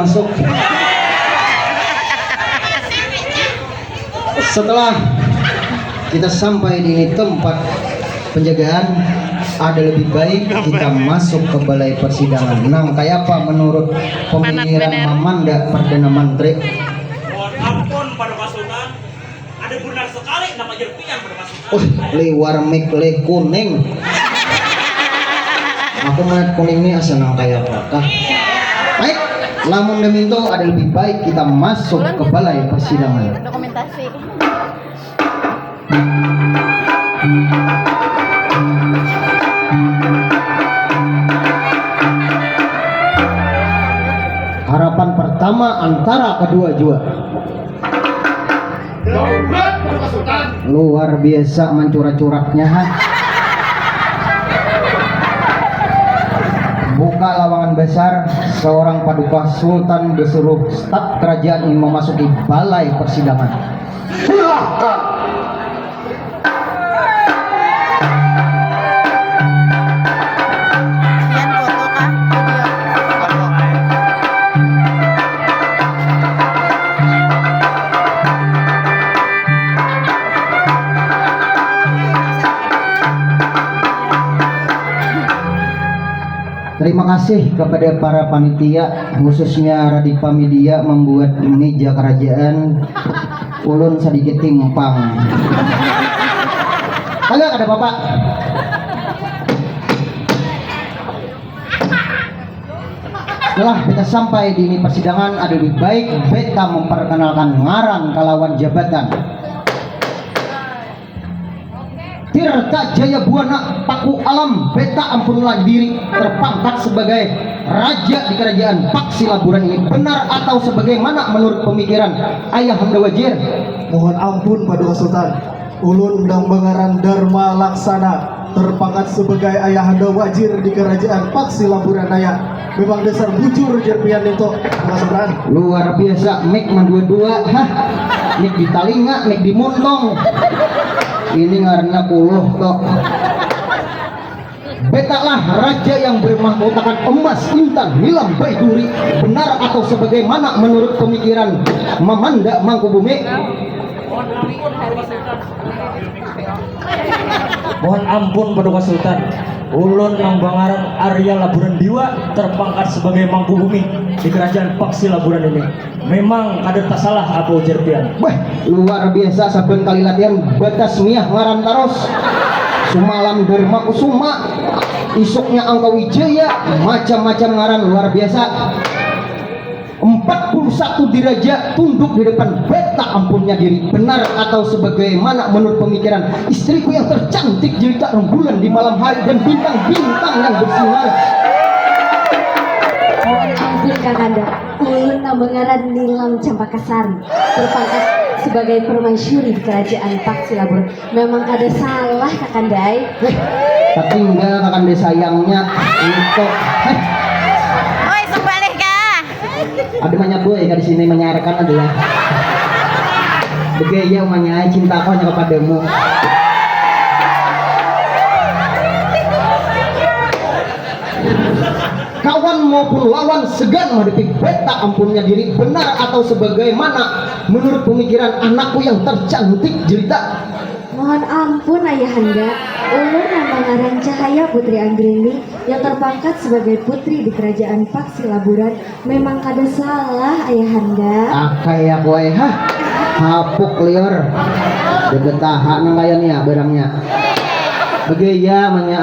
masuk. Setelah kita sampai di tempat penjagaan, ada lebih baik kita masuk ke balai persidangan. Nah, kayak apa menurut pemikiran Mamanda Perdana Menteri? Mohon ampun pada pasukan, ada benar sekali nama Jerpian pada pasukan. Liwar mik le kuning. Aku melihat kuning ini senang kayak apa? Baik, namun demikian ada lebih baik kita masuk ke balai persidangan. Dokumentasi. Harapan pertama antara kedua juara. Luar biasa mencurat-curatnya. Buka lawangan besar, seorang paduka sultan besuruh staf kerajaan ingin memasuki balai persidangan. Silakan. Yan foto kah? Terima kasih kepada para panitia, khususnya Radipa Media membuat meja kerajaan. Ulun sedikit timpang. Kagak ada bapak. Setelah kita sampai di ini persidangan, ada lebih baik beta memperkenalkan ngaran kalawan jabatan. Tirta Jaya Buana Paku Alam Beta Ampunlah diri terpangkat sebagai raja di kerajaan Paksi Laburan ini benar atau sebagaimana menurut pemikiran Ayahanda Wajir? Mohon ampun Paduka Sultan, ulun undang bengaran Dharma Laksana terpangkat sebagai Ayahanda Wajir di kerajaan Paksi Laburan Daya. Memang dasar bujur Jerpian itu, Paduka Sultan. Luar biasa, mik dua-dua, mik di talinga, mik di muntong. Ini karena puluh kok. Beta lah raja yang bermahkotakan emas, intan, nilam, baiduri. Benar atau sebagaimana menurut pemikiran Mamanda Mangkubumi? Mohon ampun Paduka Sultan, ulun Nang Bangaran Arya Laburan Diwa terpangkat sebagai Mangkubumi di kerajaan Paksi Laburan ini. Memang ada tak salah apa Jerpian. Luar biasa, saben kali latihan batas miah ngaran taros. Sumalam Dharma Kusuma, isuknya Angka Wijaya, macam-macam ngaran luar biasa. 41 diraja tunduk di depan beta ampunnya diri. Benar atau sebagaimana menurut pemikiran istriku yang tercantik jelita rembulan di malam hari dan bintang-bintang yang bersinar? Mohon ampun Kakanda, ulun Nambengaran Nilam Campakasari terpangkat sebagai permaisuri di kerajaan Paksi Laburan. Memang ada salah Kakandai. Tak tinggal Kakanda sayangnya untuk Oi, sebalik kah? ada banyak boy di sini menyarankan adalah begaya umanya cinta aku hanya kepadamu. Kawan maupun lawan segan menghadapi beta ampunnya diri. Benar atau sebagaimana menurut pemikiran anakku yang tercantik jelita? Mohon ampun Ayahanda, ulun Nambengaran Cahaya Putri Anggrini yang terpangkat sebagai putri di kerajaan Paksi Laburan. Memang kada salah Ayahanda. Kayak kowe hapuk liar. Debetaha nang layan ya barangnya. Begaya manya